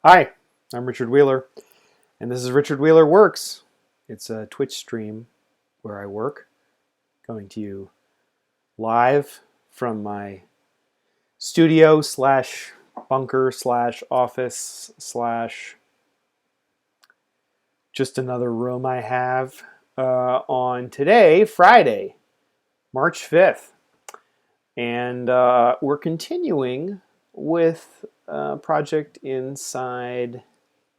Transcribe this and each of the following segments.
Hi, I'm Richard Wheeler, and this is Richard Wheeler Works. It's a Twitch stream where I work, coming to you live from my studio slash bunker slash office slash just another room I have on today, Friday, March 5th. And we're continuing with a project inside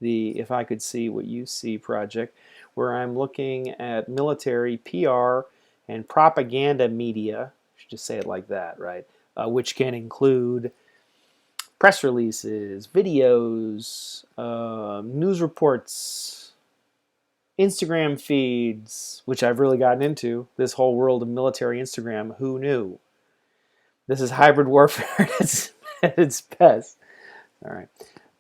the If I Could See What You See project, where I'm looking at military PR and propaganda media. I should just say it like that, right? Which can include press releases, videos, news reports, Instagram feeds, which I've really gotten into. This whole world of military Instagram, who knew? This is hybrid warfare at its best. All right.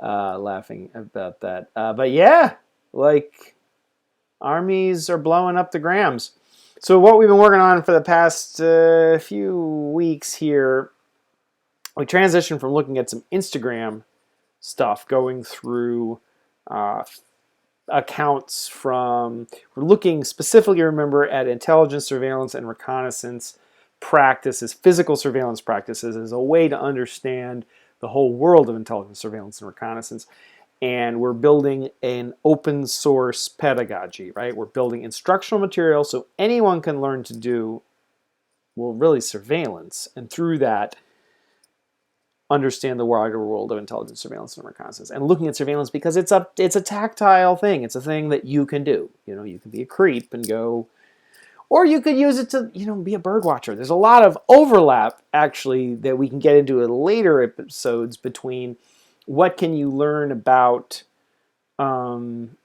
Laughing about that. But yeah, like armies are blowing up the grams. So what we've been working on for the past few weeks here, we transitioned from looking at some Instagram stuff, going through uh, accounts from, we're looking specifically, remember, at intelligence, surveillance, and reconnaissance practices, physical surveillance practices, as a way to understand the whole world of intelligence, surveillance, and reconnaissance. And we're building an open source pedagogy, right? We're building instructional material so anyone can learn to do, well, really surveillance, and through that, understand the wider world of intelligence, surveillance, and reconnaissance. And looking at surveillance because it's a tactile thing. It's a thing that you can do. You know, you can be a creep and go, or you could use it to, be a bird watcher. There's a lot of overlap, actually, that we can get into in later episodes between what can you learn about, doing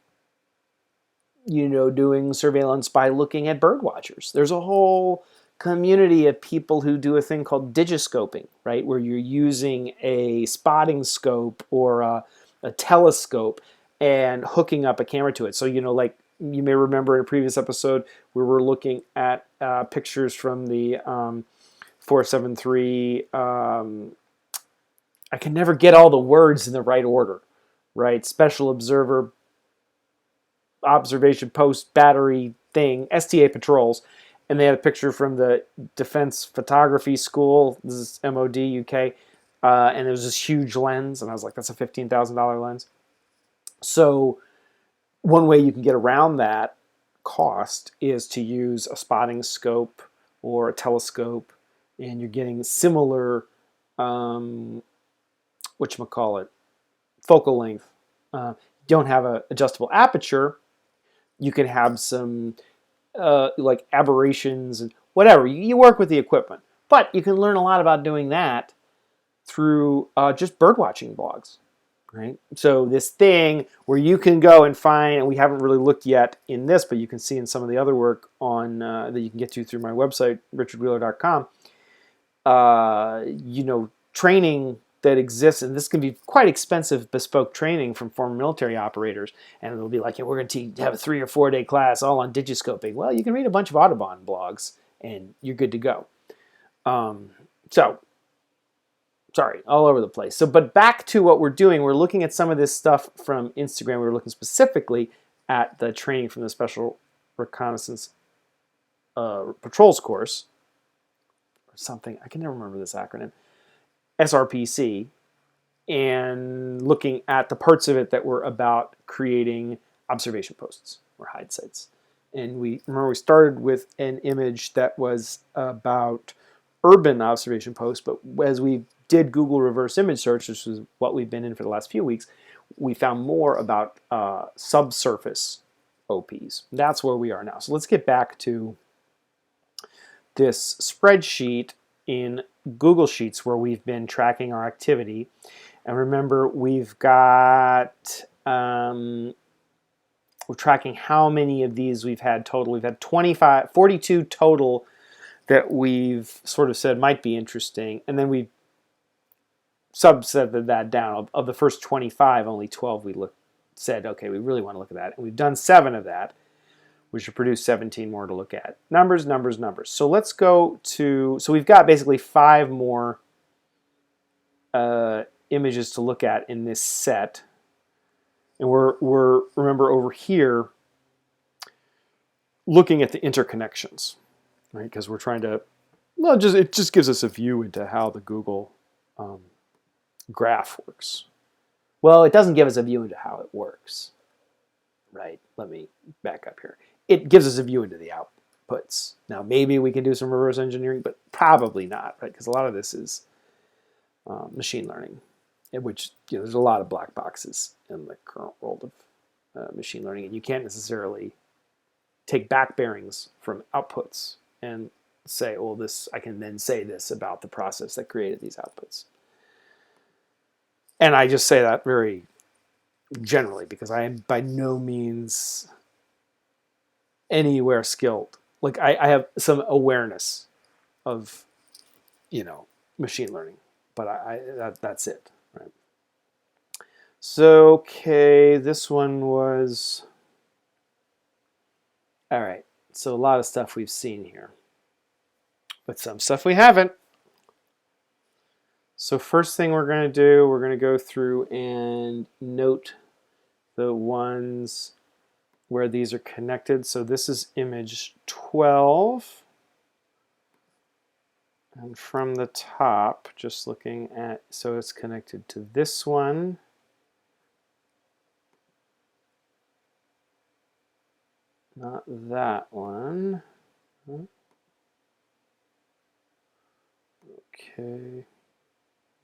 surveillance by looking at bird watchers. There's a whole community of people who do a thing called digiscoping, right, where you're using a spotting scope or a telescope and hooking up a camera to it. So, like you may remember in a previous episode, we were looking at pictures from the 473. I can never get all the words in the right order, right? Special Observer Observation Post battery thing, STA patrols, and they had a picture from the Defense Photography School. This is MOD UK, and there was this huge lens, and I was like, "That's a $15,000 lens." So one way you can get around that cost is to use a spotting scope or a telescope, and you're getting similar, whatchamacallit, focal length. Don't have an adjustable aperture. You can have some like aberrations and whatever. You work with the equipment, but you can learn a lot about doing that through just bird watching blogs, right? So this thing where you can go and find, and we haven't really looked yet in this, but you can see in some of the other work on that you can get to through my website, richardwheeler.com. Training that exists, and this can be quite expensive bespoke training from former military operators, and it'll be like, we're going to have a 3 or 4 day class all on digiscoping. Well, you can read a bunch of Audubon blogs and you're good to go. So sorry, all over the place. So, but back to what we're doing, we're looking at some of this stuff from Instagram. We were looking specifically at the training from the Special Reconnaissance Patrols course, or something, I can never remember this acronym, SRPC, and looking at the parts of it that were about creating observation posts or hide sites. And we started with an image that was about urban observation posts, but as we did Google reverse image search, which is what we've been in for the last few weeks, we found more about subsurface OPs. That's where we are now. So let's get back to this spreadsheet in Google Sheets where we've been tracking our activity. And remember, we've got, we're tracking how many of these we've had total. We've had 42 total that we've sort of said might be interesting. And then we subsetted that down. Of the first 25, only 12 we said, okay, we really want to look at that. And we've done 7 of that. We should produce 17 more to look at. Numbers, numbers, numbers. So let's go to, so we've got basically 5 more images to look at in this set. And we're remember over here looking at the interconnections, right? Because we're trying to, well, it just gives us a view into how the Google graph works. Well, it doesn't give us a view into how it works, right? Let me back up here. It gives us a view into the outputs. Now, maybe we can do some reverse engineering, but probably not, right? Because a lot of this is machine learning, in which there's a lot of black boxes in the current world of machine learning, and you can't necessarily take back bearings from outputs and say, well, this I can then say this about the process that created these outputs. And I just say that very generally because I am by no means anywhere skilled. Like I have some awareness of, machine learning, but that's it, right? So, okay, this one was, all right. So a lot of stuff we've seen here, but some stuff we haven't. So first thing we're going to do, we're going to go through and note the ones where these are connected. So this is image 12. And from the top, just looking at, so it's connected to this one. Not that one. Okay.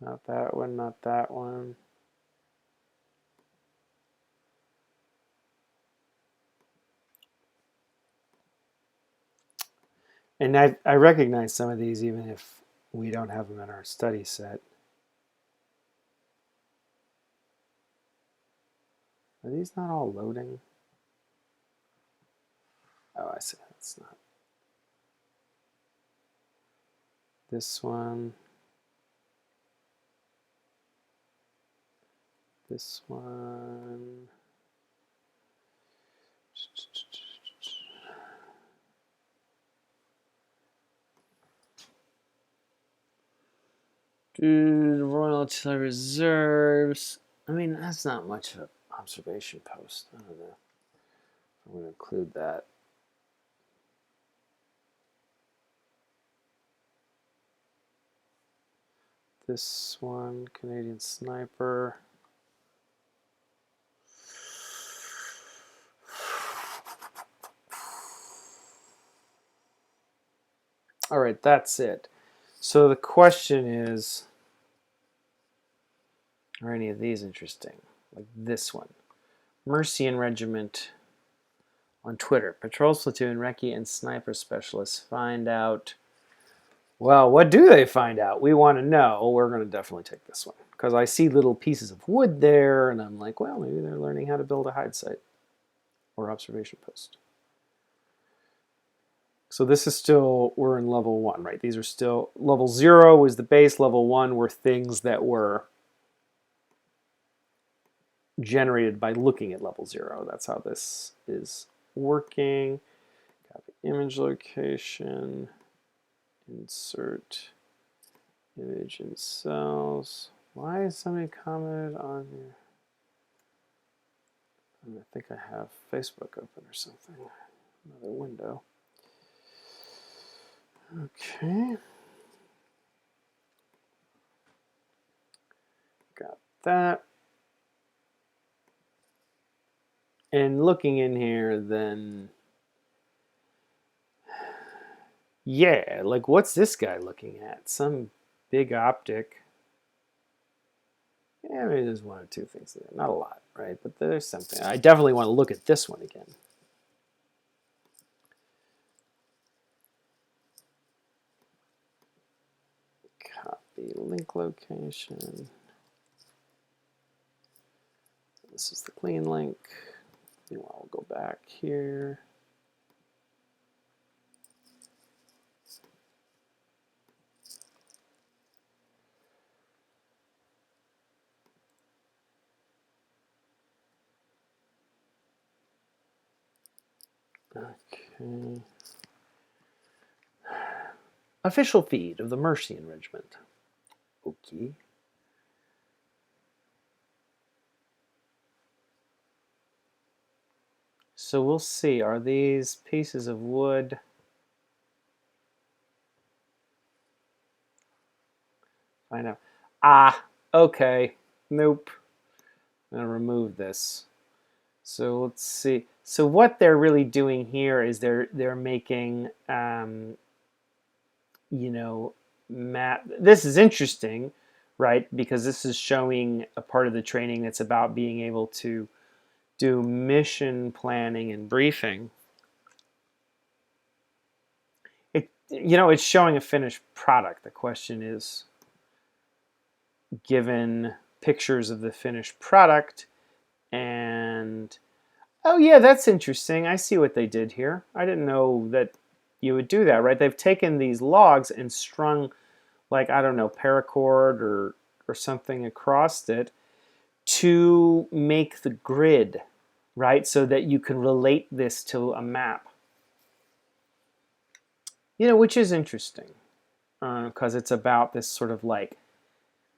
Not that one, not that one. And I recognize some of these even if we don't have them in our study set. Are these not all loading? Oh, I see. That's not. This one. This one. Dude, Royal Artillery Reserves. I mean, that's not much of an observation post. I don't know. I'm going to include that. This one, Canadian Sniper. All right, that's it. So the question is, are any of these interesting? Like this one. Mercian Regiment on Twitter. Patrols platoon, recce, and sniper specialists find out. Well, what do they find out? We want to know. We're going to definitely take this one. Because I see little pieces of wood there, and I'm like, well, maybe they're learning how to build a hide site or observation post. So this is still, we're in level 1, right? These are still, level 0 was the base, level 1 were things that were generated by looking at level 0. That's how this is working. Copy image location, insert image in cells. Why is somebody commented on here? I think I have Facebook open or something. Another window. Okay. Got that. And looking in here, then, yeah, like what's this guy looking at? Some big optic. Yeah, maybe there's one or two things there. Not a lot, right? But there's something. I definitely want to look at this one again. Copy link location. This is the clean link. Meanwhile, we'll go back here. Okay. Official feed of the Mercian Regiment. Okay. So we'll see. Are these pieces of wood? Find out. Ah, okay. Nope. I'm going to remove this. So let's see. So what they're really doing here is they're making, you know, map. This is interesting, right? Because this is showing a part of the training that's about being able to do mission planning and briefing. It's showing a finished product. The question is, given pictures of the finished product and oh yeah, that's interesting. I see what they did here. I didn't know that you would do that, right? They've taken these logs and strung, like, I don't know, paracord or something across it to make the grid, right? So that you can relate this to a map. Which is interesting because it's about this sort of like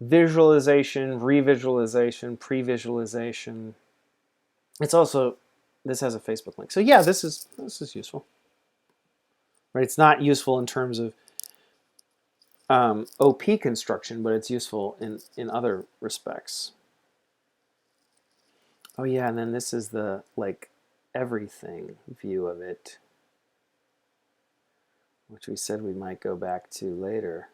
visualization, revisualization, pre-visualization. It's also, this has a Facebook link. So yeah, this is useful. Right? It's not useful in terms of OP construction, but it's useful in other respects. Oh yeah, and then this is the like everything view of it, which we said we might go back to later.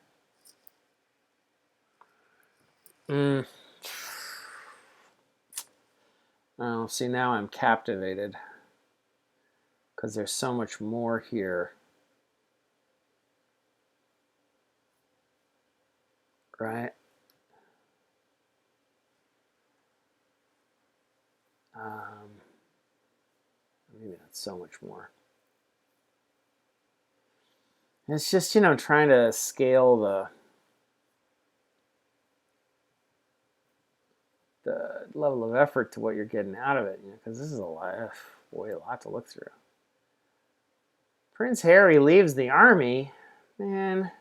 Oh, see, now I'm captivated because there's so much more here. Right? Maybe not so much more. It's just, trying to scale the level of effort to what you're getting out of it, because this is a lot to look through. Prince Harry leaves the army. Man,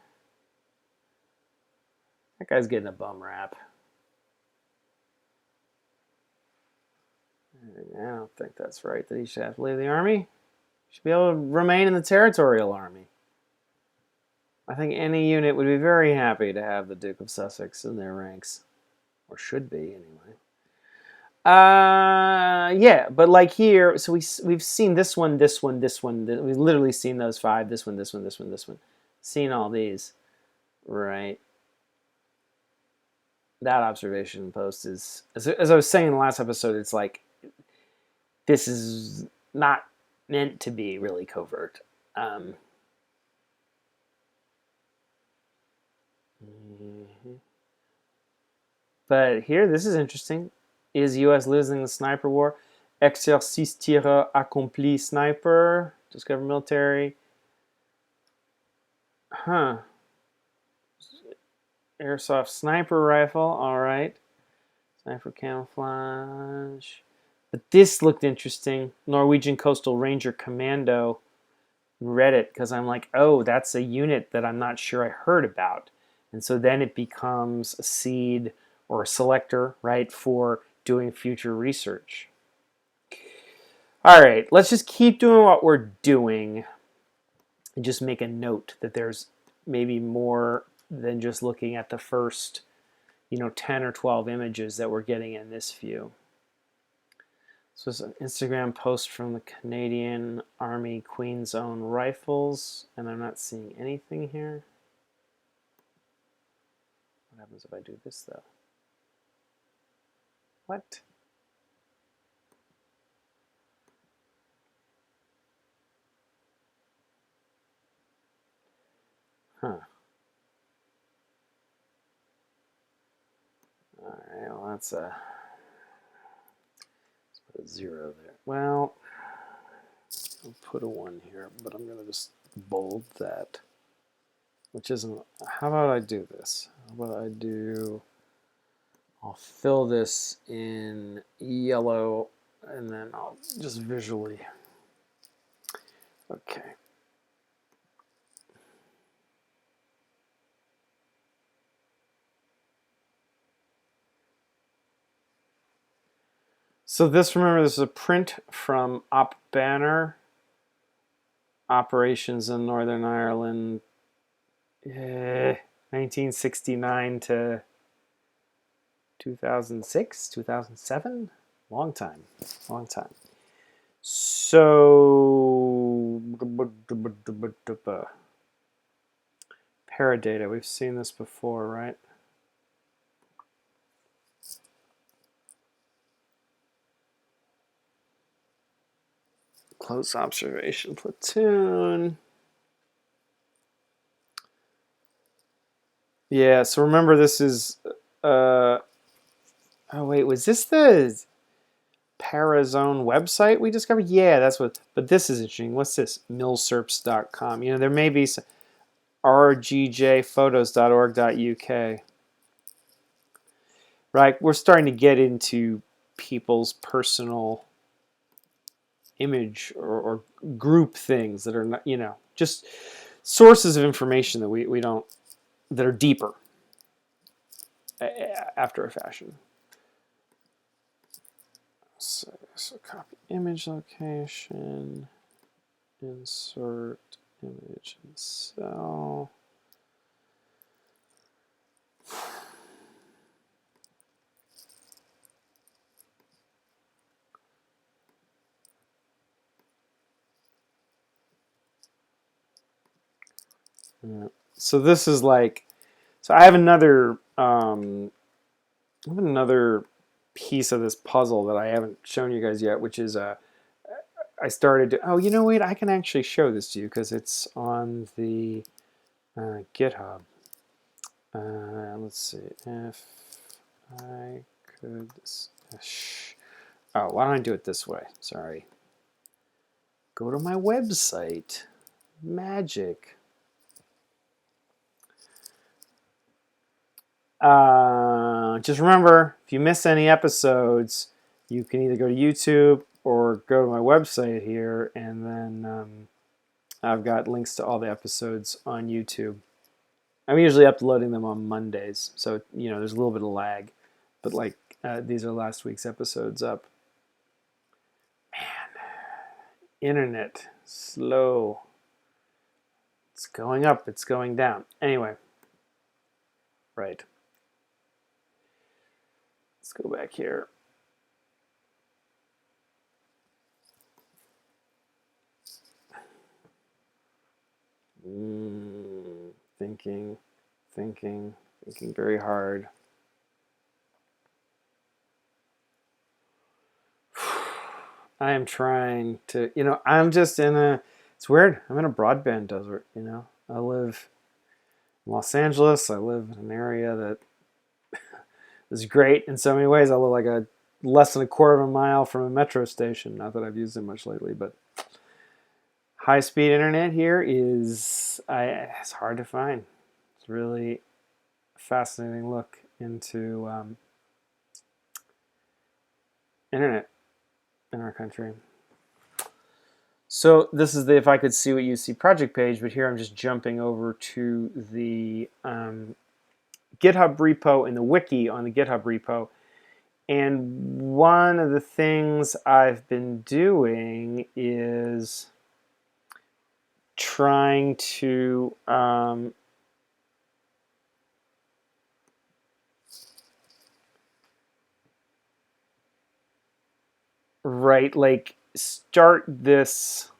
that guy's getting a bum rap. I don't think that's right that he should have to leave the army. He should be able to remain in the territorial army. I think any unit would be very happy to have the Duke of Sussex in their ranks. Or should be, anyway. Yeah, but like here, so we've seen this one. We've literally seen those 5. This one. Seen all these, right? That observation post is, as I was saying in the last episode, it's like this is not meant to be really covert. But here, this is interesting. Is U.S. losing the sniper war? Exercice tir accompli sniper. Discover military. Huh. Airsoft sniper rifle. All right. Sniper camouflage. But this looked interesting. Norwegian Coastal Ranger Commando. Read it because I'm like, oh, that's a unit that I'm not sure I heard about. And so then it becomes a seed or a selector, right, for doing future research. All right, let's just keep doing what we're doing and just make a note that there's maybe more than just looking at the first, 10 or 12 images that we're getting in this view. So it's an Instagram post from the Canadian Army Queen's Own Rifles, and I'm not seeing anything here. What happens if I do this, though? What? Huh. All right, well, let's put a 0 there. Well, I'll put a 1 here, but I'm going to just bold that, which isn't. How about I do this? How about I do. I'll fill this in yellow, and then I'll just visually. Okay. So this, remember, this is a print from Op Banner, Operations in Northern Ireland, 1969 to 2006, 2007? Long time. So, paradata, we've seen this before, right? Close observation platoon. Yeah, so remember this is, oh wait, was this the Parazone website we discovered? Yeah, that's what, but this is interesting. What's this? Milsurps.com. You know, there may be some rgjphotos.org.uk. Right, we're starting to get into people's personal image or group things that are not, you know, just sources of information that we don't, that are deeper after a fashion. So copy image location, insert image and cell. Yeah. So this is like, so I have another piece of this puzzle that I haven't shown you guys yet, which is I started to, oh, you know, wait, I can actually show this to you because it's on the GitHub. Let's see if I could. Oh, why don't I do it this way? Sorry. Go to my website. Magic. Just remember, if you miss any episodes, you can either go to YouTube or go to my website here, and then I've got links to all the episodes on YouTube. I'm usually uploading them on Mondays, so you know there's a little bit of lag, but like these are last week's episodes up. Man, internet slow. It's going up, it's going down. Anyway, right. Let's go back here. Thinking very hard. I am trying to, you know, I'm just in a, it's weird. I'm in a broadband desert, you know. I live in Los Angeles. I live in an area that is great in so many ways. I live like a less than a quarter of a mile from a metro station. Not that I've used it much lately, but high-speed internet here is, it's hard to find. It's really a fascinating look into internet in our country. So this is the If I Could See What You See project page, but here I'm just jumping over to the GitHub repo and the wiki on the GitHub repo. And one of the things I've been doing is trying to start this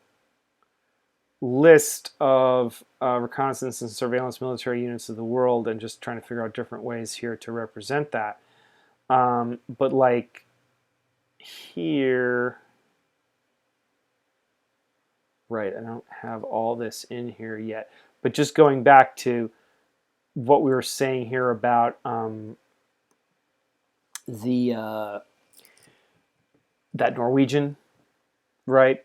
list of reconnaissance and surveillance military units of the world and just trying to figure out different ways here to represent that. But like here, right, I don't have all this in here yet, but just going back to what we were saying here about that Norwegian, right,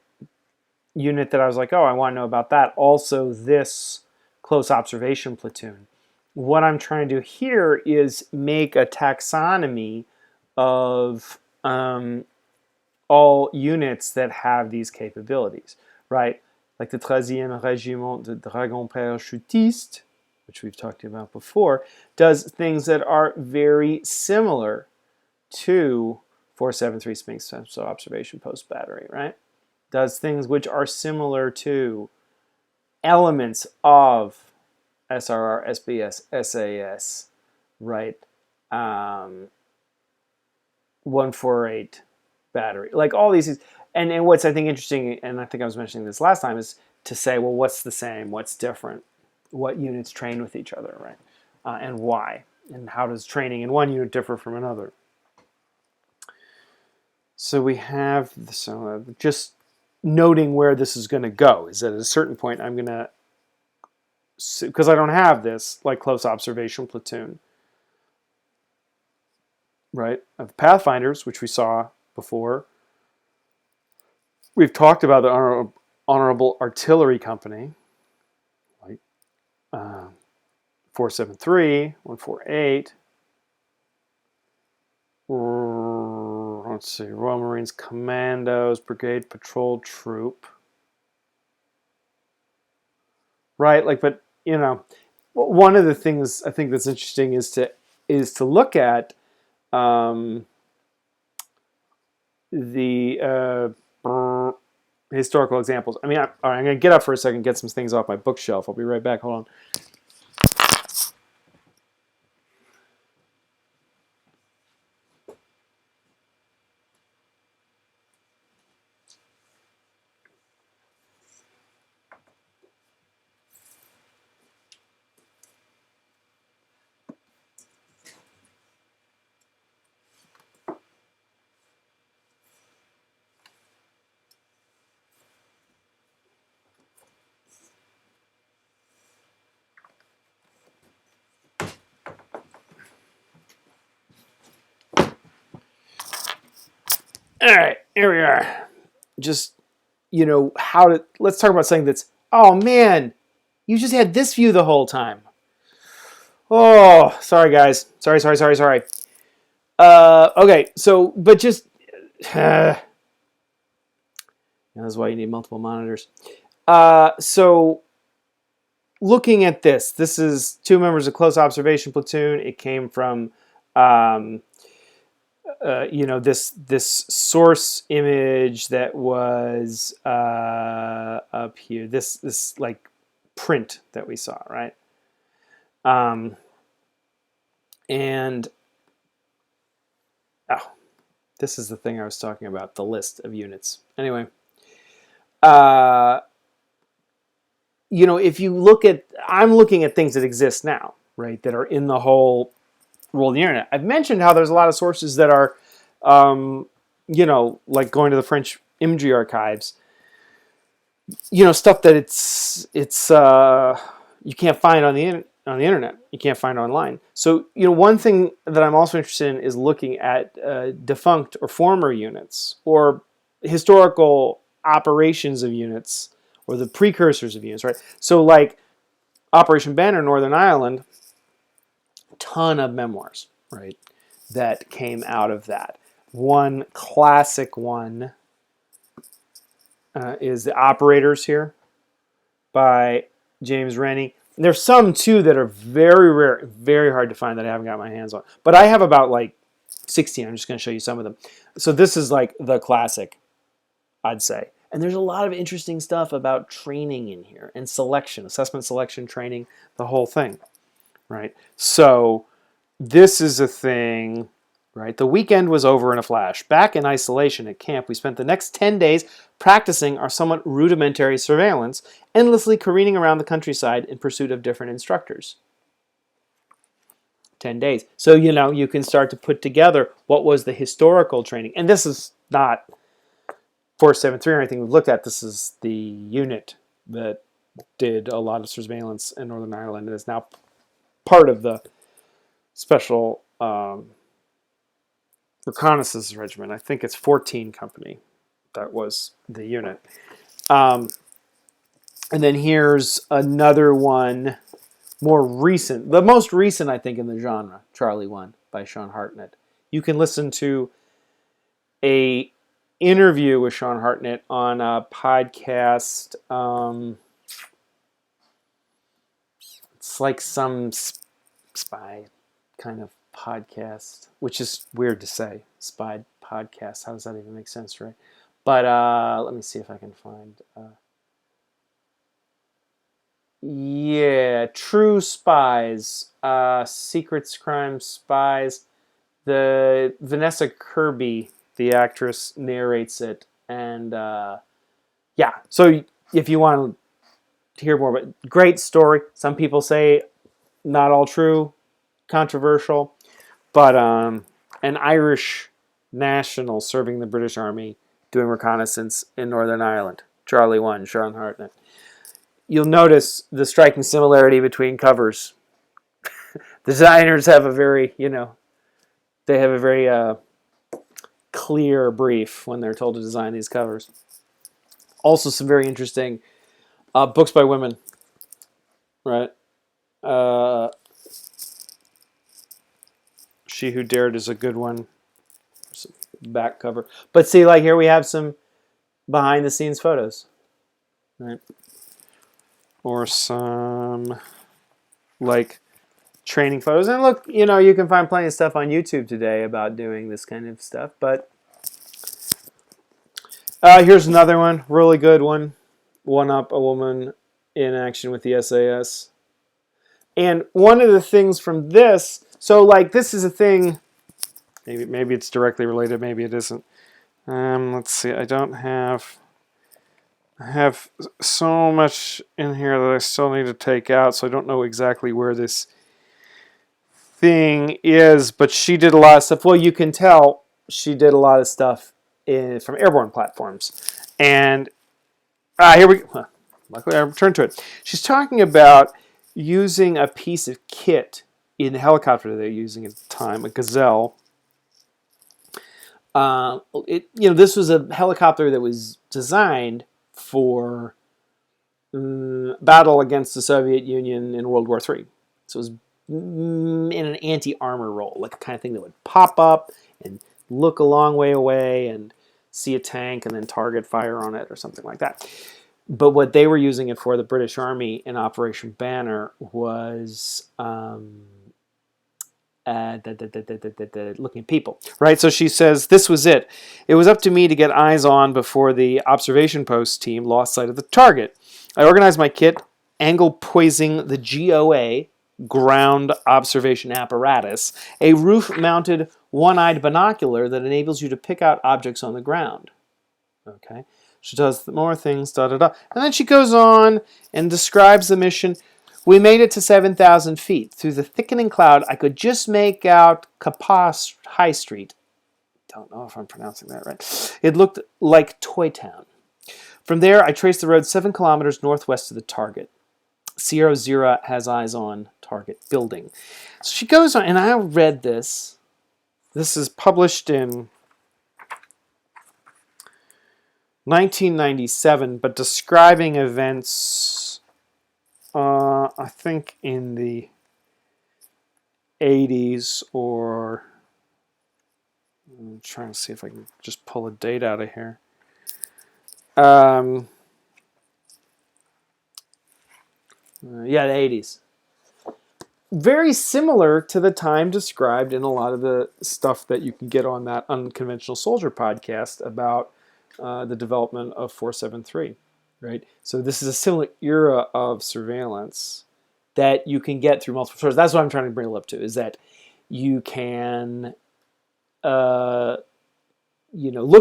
unit that I was like, oh, I want to know about that. Also, this close observation platoon. What I'm trying to do here is make a taxonomy of all units that have these capabilities, right? Like the 13e Régiment de Dragons Parachutistes, which we've talked about before, does things that are very similar to 473 Sphinx observation post battery, right? Does things which are similar to elements of SRR, SBS, SAS, right? 148 battery, like all these things. And what's I think interesting, and I think I was mentioning this last time, is to say, well, what's the same, what's different, what units train with each other, right? And why, and how does training in one unit differ from another? So we have, just noting where this is going to go is that at a certain point I'm going to, because I don't have this like close observation platoon, right, of Pathfinders, which we saw before. We've talked about the Honorable Artillery Company, like 473, 148. Let's see, Royal Marines Commandos, Brigade Patrol Troop. Right, like, but you know, one of the things I think that's interesting is to look at the historical examples. I mean, all right, I'm going to get up for a second, get some things off my bookshelf. I'll be right back. Hold on. All right, here we are. Just, let's talk about something that's, oh man, you just had this view the whole time. Oh, sorry guys. Sorry. Okay, so, but just, that's why you need multiple monitors. So, looking at this is two members of close observation platoon. It came from, this source image that was up here. This like print that we saw, right? And this is the thing I was talking about, the list of units. Anyway, if you look at, I'm looking at things that exist now, right, that are in the whole world of the internet. I've mentioned how there's a lot of sources that are, like going to the French imagery archives, stuff that it's you can't find on the internet. You can't find online. So, one thing that I'm also interested in is looking at defunct or former units or historical operations of units or the precursors of units, right? So, like Operation Banner, Northern Ireland, ton of memoirs, right, that came out of that. One classic one is The Operators here by James Rennie. There's some, too, that are very rare, very hard to find that I haven't got my hands on. But I have about, 16. I'm just going to show you some of them. So this is, the classic, I'd say. And there's a lot of interesting stuff about training in here and selection, assessment, selection, training, the whole thing, right? So this is a thing, right? The weekend was over in a flash. Back in isolation at camp, we spent the next 10 days practicing our somewhat rudimentary surveillance, endlessly careening around the countryside in pursuit of different instructors. 10 days. So, you can start to put together what was the historical training. And this is not 473 or anything we've looked at. This is the unit that did a lot of surveillance in Northern Ireland and is now part of the special reconnaissance regiment. I think it's 14 company. That was the unit. And then here's another one, more recent. The most recent, I think, in the genre, Charlie 1 by Sean Hartnett. You can listen to a interview with Sean Hartnett on a podcast. It's like some spy kind of podcast, which is weird to say, spy podcast. How does that even make sense, right? But let me see if I can find. Yeah, True Spies, Secrets, Crimes, Spies. The Vanessa Kirby, the actress, narrates it, and yeah. So if you want to hear more, but great story. Some people say not all true, controversial, but an Irish national serving the British Army doing reconnaissance in Northern Ireland. Charlie 1, Sean Hartnett. You'll notice the striking similarity between covers. The designers have a very, they have a very clear brief when they're told to design these covers. Also, some very interesting books by women, right? She Who Dared is a good one. Back cover. But see, like here we have some behind the scenes photos, right? Or some like training photos. And look, you can find plenty of stuff on YouTube today about doing this kind of stuff. But here's another one, really good one. One up a woman in action with the SAS. And one of the things from this, so like this is a thing, maybe it's directly related, maybe it isn't. Let's see, I have so much in here that I still need to take out, so I don't know exactly where this thing is, but she did a lot of stuff. Well, you can tell she did a lot of stuff from airborne platforms. And here we go. Luckily, I returned to it. She's talking about using a piece of kit in the helicopter that they're using at the time, a Gazelle. This was a helicopter that was designed for battle against the Soviet Union in World War III. So it was in an anti-armor role, like a kind of thing that would pop up and look a long way away and see a tank and then target fire on it or something like that. But what they were using it for, the British Army in Operation Banner, was looking at people, right? So she says, this was it. It was up to me to get eyes on before the observation post team lost sight of the target. I organized my kit, angle poising the GOA, ground observation apparatus, a roof-mounted one-eyed binocular that enables you to pick out objects on the ground. Okay. She does more things, And then she goes on and describes the mission. We made it to 7,000 feet. Through the thickening cloud, I could just make out Kapas High Street. Don't know if I'm pronouncing that right. It looked like Toy Town. From there, I traced the road 7 kilometers northwest of the target. Sierra Zero has eyes on target building. So she goes on, and I read this. This is published in 1997, but describing events, I think in the 80s, or I'm trying to see if I can just pull a date out of here. Yeah, the 80s. Very similar to the time described in a lot of the stuff that you can get on that Unconventional Soldier podcast about the development of 473, right? So this is a similar era of surveillance that you can get through multiple sources. That's what I'm trying to bring it up to, is that you can, look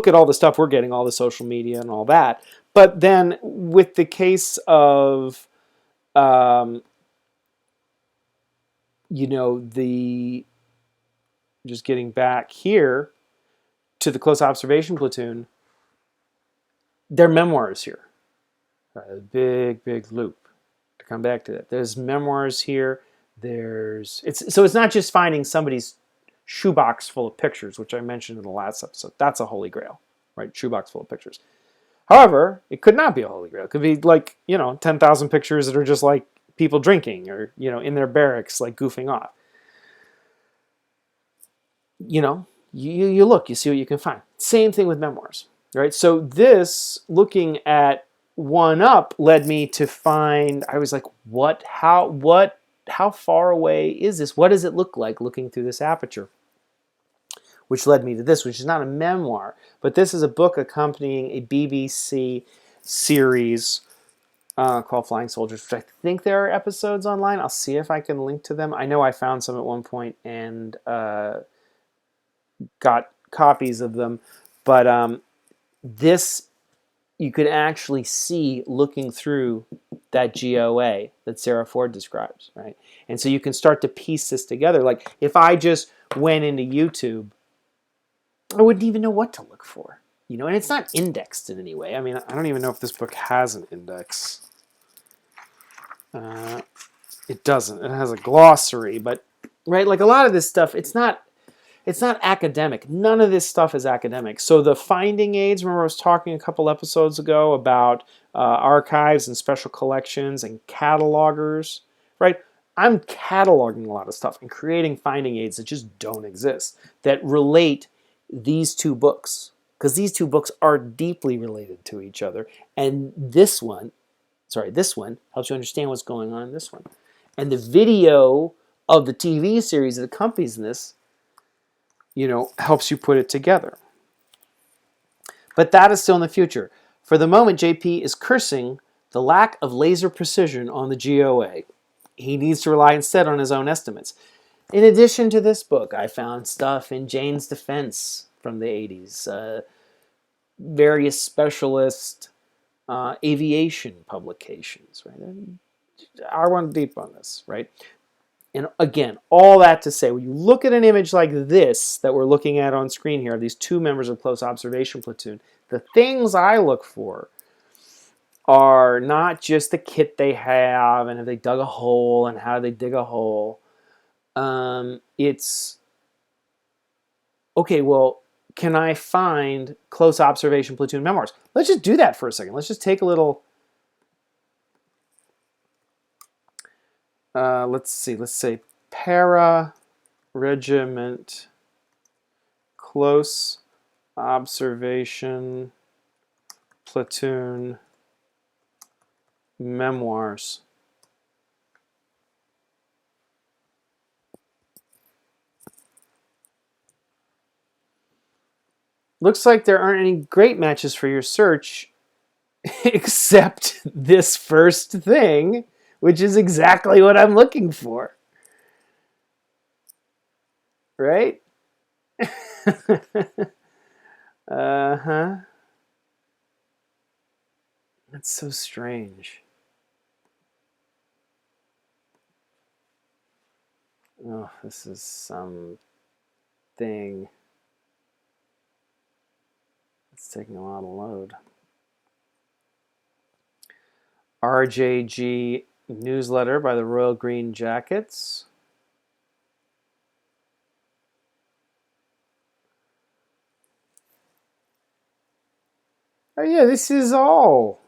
at all the stuff we're getting, all the social media and all that. But then with the case of, just getting back here to the close observation platoon, their memoirs here. A big loop to come back to that. There's memoirs here. It's not just finding somebody's shoebox full of pictures, which I mentioned in the last episode. That's a holy grail, right? Shoebox full of pictures. However, it could not be a holy grail. It could be like, 10,000 pictures that are just like people drinking or, in their barracks, like goofing off. You look, you see what you can find. Same thing with memoirs, right? So this, looking at one up, led me to find, I was like, how far away is this? What does it look like looking through this aperture? which led me to this, which is not a memoir, but this is a book accompanying a BBC series called Flying Soldiers, which I think there are episodes online. I'll see if I can link to them. I know I found some at one point and got copies of them, but this you could actually see looking through that GOA that Sarah Ford describes, right? And so you can start to piece this together. Like if I just went into YouTube, I wouldn't even know what to look for, and it's not indexed in any way. I mean, I don't even know if this book has an index. It doesn't. It has a glossary, but right, like a lot of this stuff, it's not academic. None of this stuff is academic. So the finding aids, remember I was talking a couple episodes ago about archives and special collections and catalogers, right? I'm cataloging a lot of stuff and creating finding aids that just don't exist, that relate these two books, because these two books are deeply related to each other. And this one helps you understand what's going on in this one. And the video of the TV series that accompanies this, helps you put it together. But that is still in the future. For the moment, JP is cursing the lack of laser precision on the GOA. He needs to rely instead on his own estimates. In addition to this book, I found stuff in Jane's Defense from the 80s, various specialist aviation publications. Right? I went deep on this, right? And again, all that to say, when you look at an image like this that we're looking at on screen here, these two members of close observation platoon, the things I look for are not just the kit they have and if they dug a hole and how they dig a hole. It's, okay, well, can I find close observation platoon memoirs? Let's just do that for a second. Let's just take a little... let's say para-regiment close observation platoon memoirs. Looks like there aren't any great matches for your search except this first thing, which is exactly what I'm looking for. Right? Uh-huh. That's so strange. Oh, this is something. It's taking a while to load. RJG newsletter by the Royal Green Jackets. Oh yeah, this is all.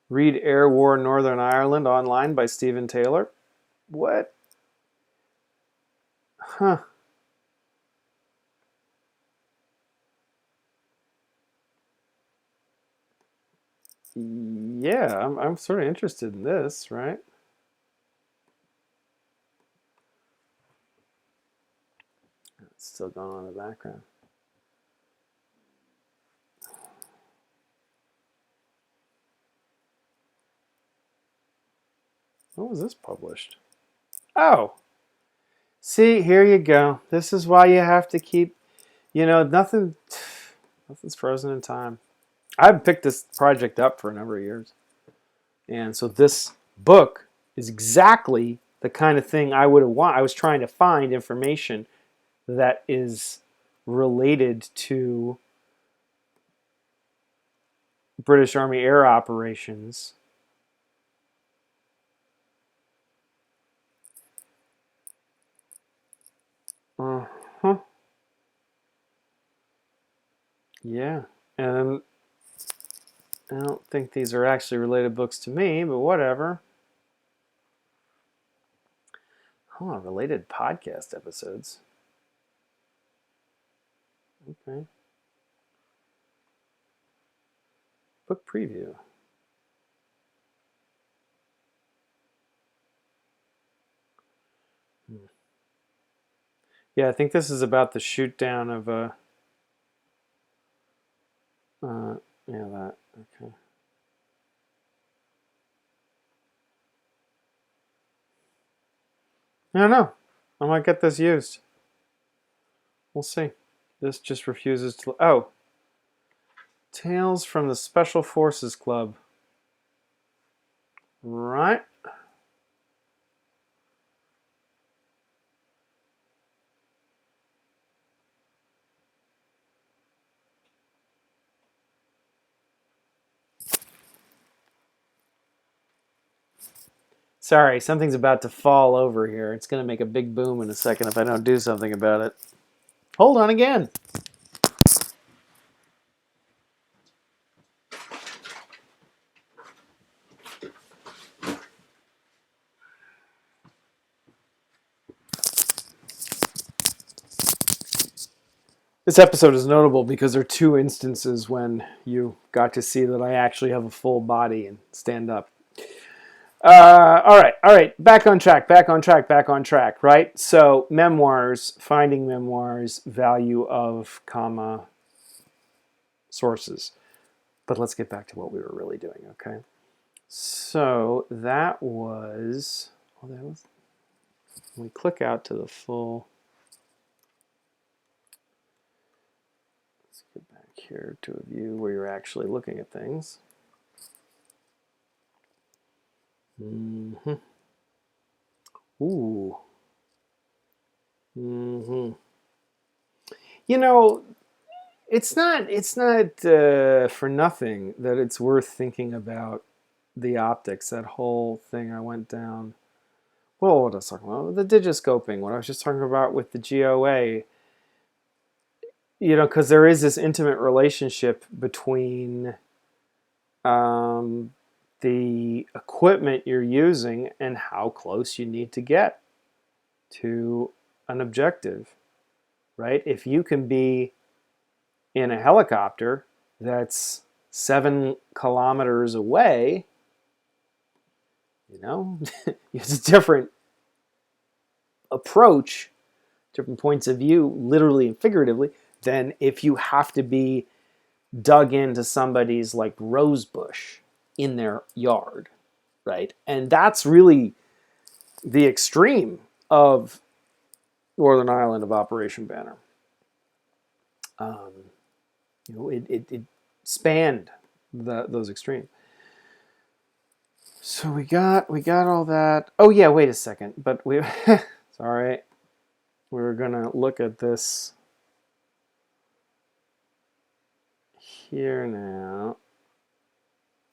Read Air War Northern Ireland online by Stephen Taylor. What? Huh. Yeah, I'm sort of interested in this, right? It's still going on in the background. When was this published? Oh, see, here you go. This is why you have to keep, nothing's frozen in time. I've picked this project up for a number of years. And so this book is exactly the kind of thing I would have wanted. I was trying to find information that is related to British Army air operations. Uh-huh. Yeah. And I don't think these are actually related books to me, but whatever. Oh, related podcast episodes. Okay. Book preview. Yeah, I think this is about the shoot down of a. Yeah, that. Okay. I don't know. I might get this used. We'll see. This just refuses to. Oh, Tales from the Special Forces Club. Right. Sorry, something's about to fall over here. It's going to make a big boom in a second if I don't do something about it. Hold on again. This episode is notable because there are two instances when you got to see that I actually have a full body and stand up. All right. Back on track, right? So, memoirs, finding memoirs, value of, comma, sources. But let's get back to what we were really doing, okay? So, that was, when we click out to the full, let's get back here to a view where you're actually looking at things. Mm-hmm. Ooh. Mm-hmm. You know, it's not for nothing that it's worth thinking about the optics. That whole thing I went down. Well, what I was talking about, the digiscoping. What I was just talking about with the GOA. You know, because there is this intimate relationship between the equipment you're using and how close you need to get to an objective, right? If you can be in a helicopter that's 7 kilometers away, you know, it's a different approach, different points of view, literally and figuratively, than if you have to be dug into somebody's like rose bush in their yard, right? And that's really the extreme of Northern Ireland of Operation Banner. You know, it spanned those extremes. So we got all that. Oh yeah, wait a second. But we sorry. We were gonna look at this here now.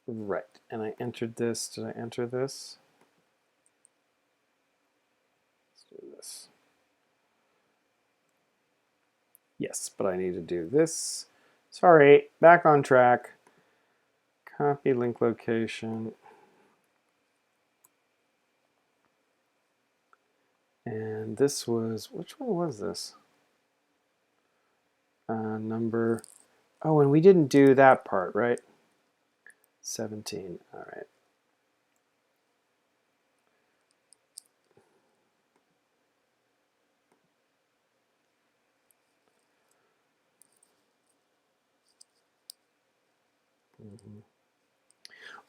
Right. And I entered this. Did I enter this? Let's do this. Yes, but I need to do this. Sorry, back on track. Copy link location. And this was, which one was this? Number, oh, and we didn't do that part, right? 17, all right.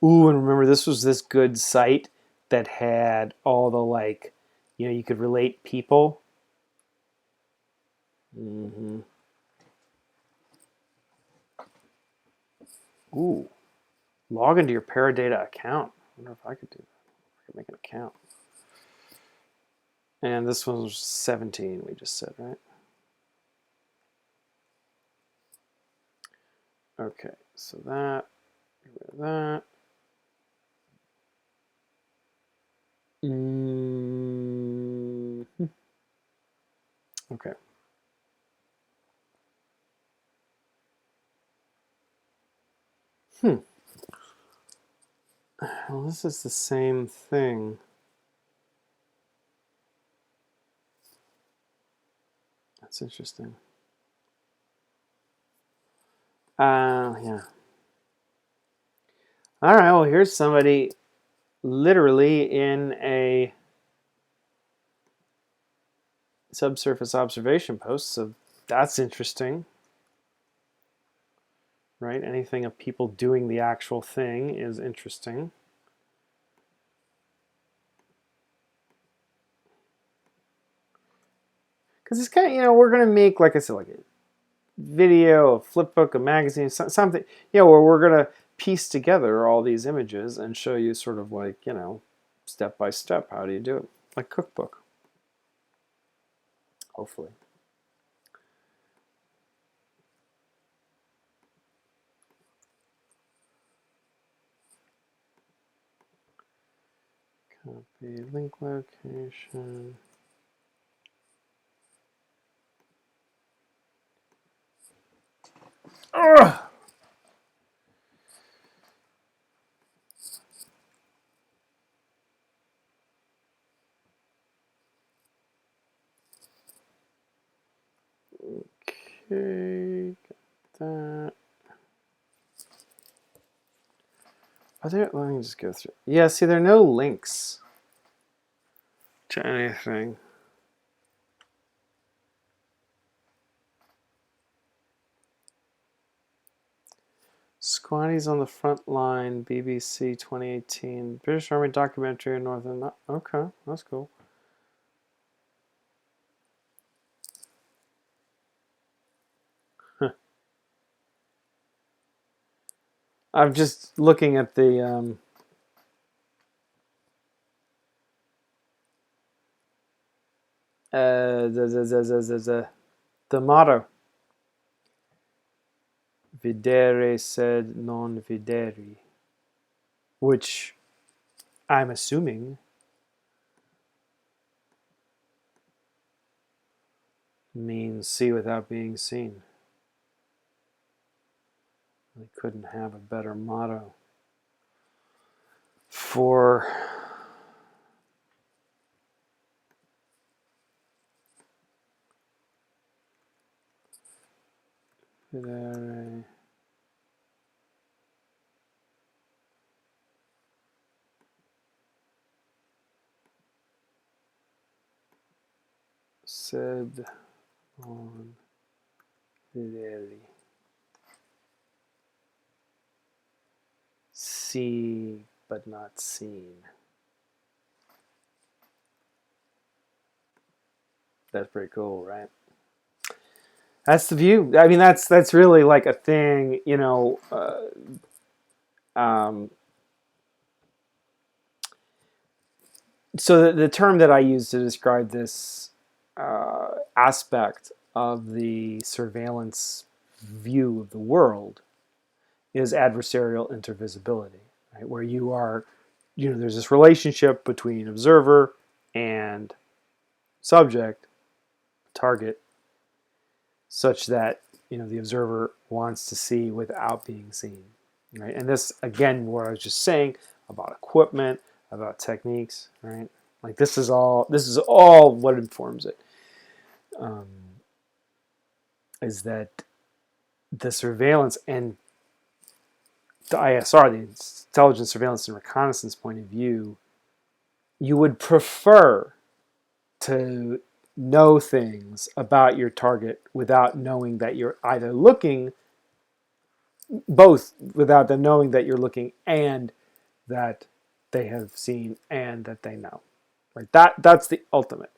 Ooh, and remember, this was this good site that had all the, like, you know, you could relate people. Ooh, log into your Paradata account. I wonder if I could do that. I could make an account. And this one was 17, we just said, right? Okay, so that, get rid of that. Okay. Well, this is the same thing. That's interesting. Yeah. All right, well, here's somebody literally in a subsurface observation posts, so that's interesting, right? Anything of people doing the actual thing is interesting. Because it's kind of, we're going to make, like I said, like a video, a flip book, a magazine, something, where we're going to piece together all these images and show you sort of like, step by step, how do you do it? Like cookbook, hopefully. Copy link location. Ugh! Okay, got that. Let me just go through. Yeah, see, there are no links to anything. Squatties on the Front Line, BBC 2018. British Army documentary in Northern... Okay, that's cool. I'm just looking at the... the motto. Videre sed non videri. Which I'm assuming means see without being seen. They couldn't have a better motto for Videre. Sed non videri. See but not seen. That's pretty cool, right? That's the view. I mean, that's really like a thing, so the term that I use to describe this aspect of the surveillance view of the world is adversarial intervisibility, right? Where you are, there's this relationship between observer and subject, target, such that the observer wants to see without being seen, right? And this, again, what I was just saying about equipment, about techniques, right? Like this is all what informs it. Is that the surveillance and the ISR, the intelligence, surveillance, and reconnaissance point of view, you would prefer to know things about your target without knowing that you're either looking, both without them knowing that you're looking and that they have seen and that they know. Right? That's the ultimate.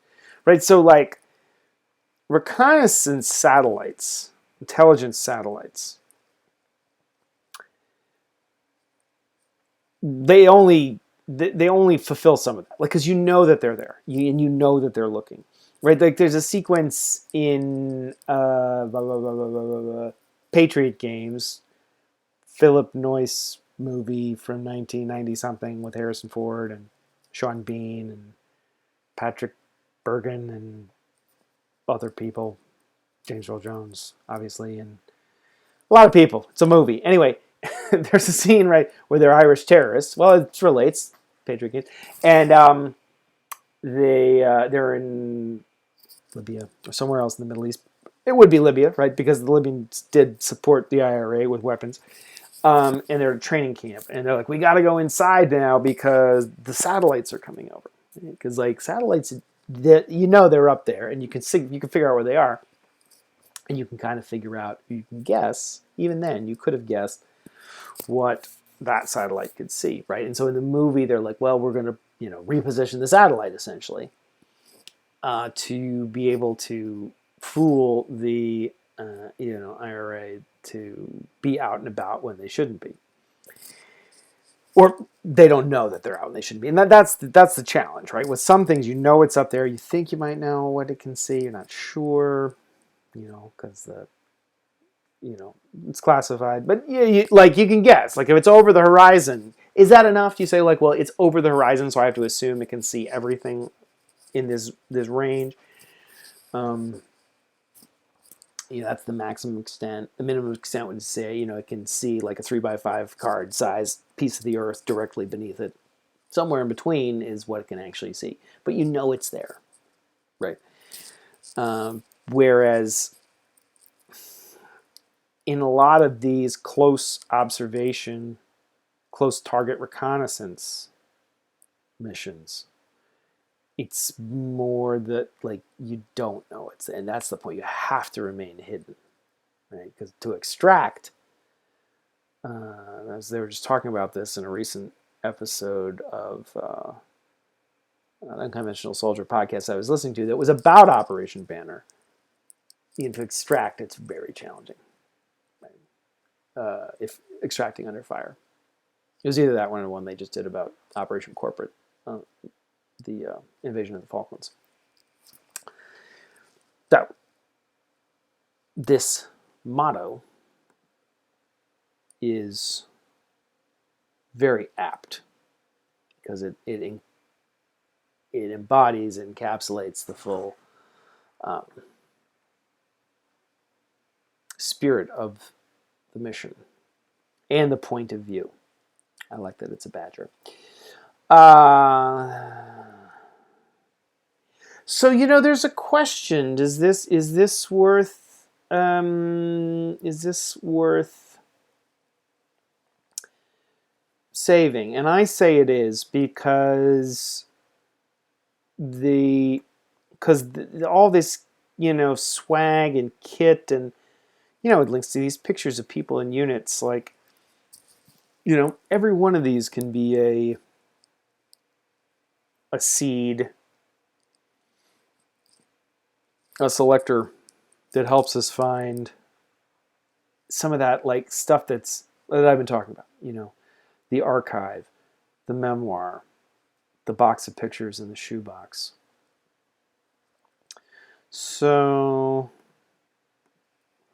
Right? So like reconnaissance satellites, intelligence satellites, they only fulfill some of that, like because you know that they're there, and you know that they're looking, right? Like there's a sequence in Patriot Games, Philip Noyce movie from 1990 something with Harrison Ford and Sean Bean and Patrick Bergen and other people, James Earl Jones, obviously, and a lot of people. It's a movie. Anyway, there's a scene, right, where they're Irish terrorists. Well, it relates, Patriot Games. And they're in Libya or somewhere else in the Middle East. It would be Libya, right, because the Libyans did support the IRA with weapons. And they're at a training camp. And they're like, we got to go inside now because the satellites are coming over. Because, like, satellites that they're up there, and you can figure out where they are, and you can kind of figure out, you can guess. Even then, you could have guessed what that satellite could see, right? And so in the movie, they're like, well, we're going to reposition the satellite essentially to be able to fool the IRA to be out and about when they shouldn't be, or they don't know that they're out and they shouldn't be. And that's the challenge, right? With some things, it's up there, you think you might know what it can see, you're not sure, because it's classified, but you can guess. Like if it's over the horizon, is that enough? Do you say like, well, it's over the horizon, so I have to assume it can see everything in this range? That's the maximum extent. The minimum extent would say, it can see like a 3x5 card size piece of the earth directly beneath it. Somewhere in between is what it can actually see, but it's there, right? Whereas in a lot of these close observation, close target reconnaissance missions, it's more that like you don't know it's there, and that's the point. You have to remain hidden, right? Because to extract, as they were just talking about this in a recent episode of an Unconventional Soldier podcast I was listening to that was about Operation Banner. To extract, it's very challenging, right? If extracting under fire. It was either that one or one they just did about Operation Corporate, the invasion of the Falklands. So, this motto is very apt because it embodies, encapsulates the full spirit of the mission and the point of view. I like that it's a badger. So there's a question: is this worth saving? And I say it is because all this swag and kit, and it links to these pictures of people in units. Like every one of these can be a seed, a selector that helps us find some of that like stuff that I've been talking about. The archive, the memoir, the box of pictures in the shoebox. So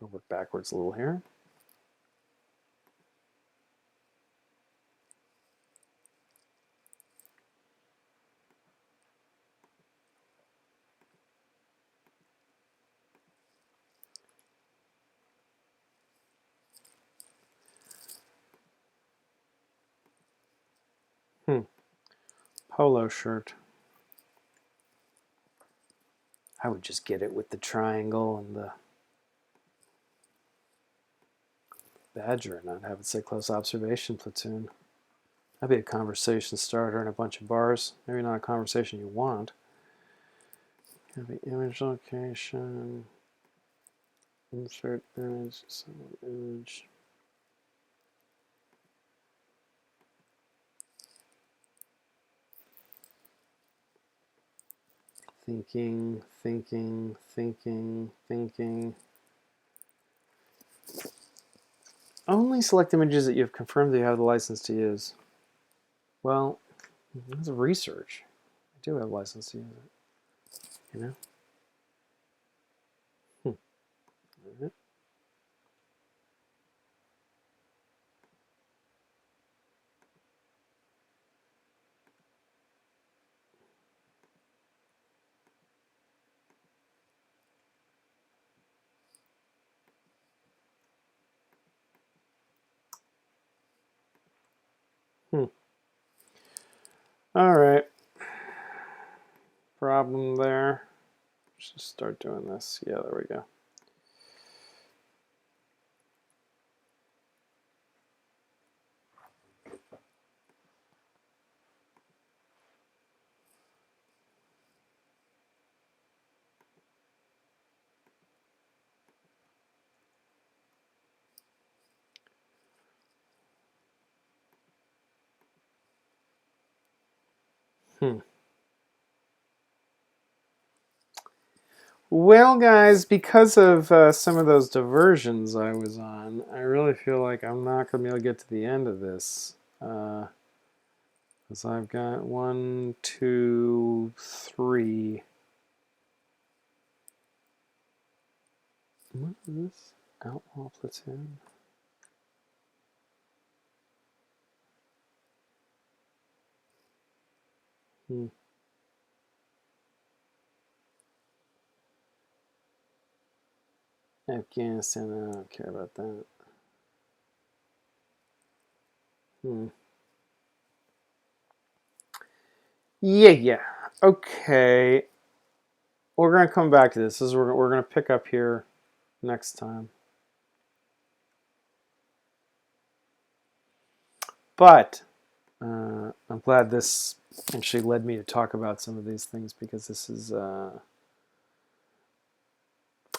I'll work backwards a little here. Polo shirt. I would just get it with the triangle and the badger and not have it say close observation platoon. That'd be a conversation starter in a bunch of bars. Maybe not a conversation you want. Have image location. Insert image. Image. Thinking. Only select images that you have confirmed that you have the license to use. Well, that's research. I do have a license to use it. All right. All right. Problem there. Let's just start doing this. Yeah, there we go. Hmm. Well, guys, because of some of those diversions I was on, I really feel like I'm not going to be able to get to the end of this. Because I've got 1, 2, 3. What is this? Outlaw Platoon? Hmm. Afghanistan, I don't care about that. Hmm. Yeah. Okay. We're going to come back to this. We're going to pick up here next time. But I'm glad this actually led me to talk about some of these things because this is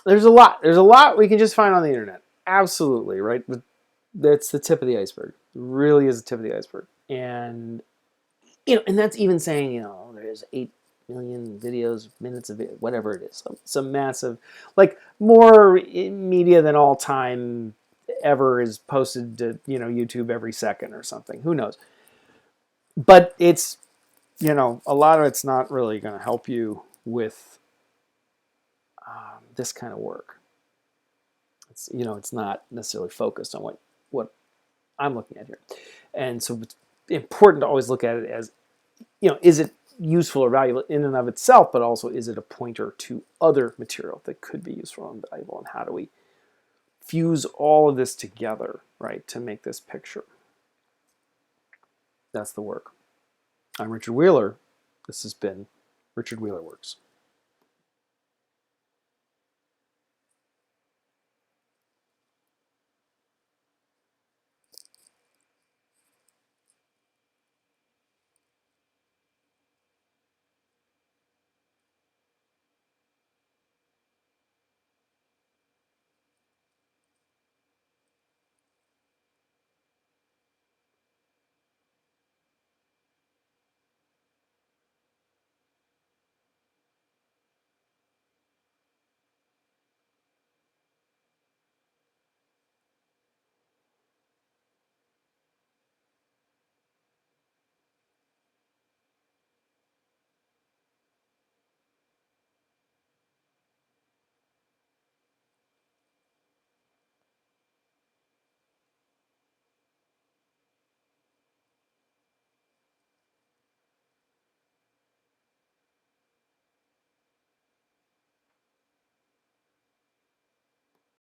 there's a lot. There's a lot we can just find on the internet. Absolutely, right? But that's the tip of the iceberg. It really is the tip of the iceberg. And and that's even saying, there's 8 million videos, minutes of it, whatever it is. Some massive, like more media than all time ever is posted to, YouTube every second or something. Who knows? But it's, a lot of it's not really going to help you with this kind of work. It's not necessarily focused on what I'm looking at here. And so it's important to always look at it as, is it useful or valuable in and of itself, but also is it a pointer to other material that could be useful and valuable, and how do we fuse all of this together, right, to make this picture? That's the work. I'm Richard Wheeler. This has been Richard Wheeler Works.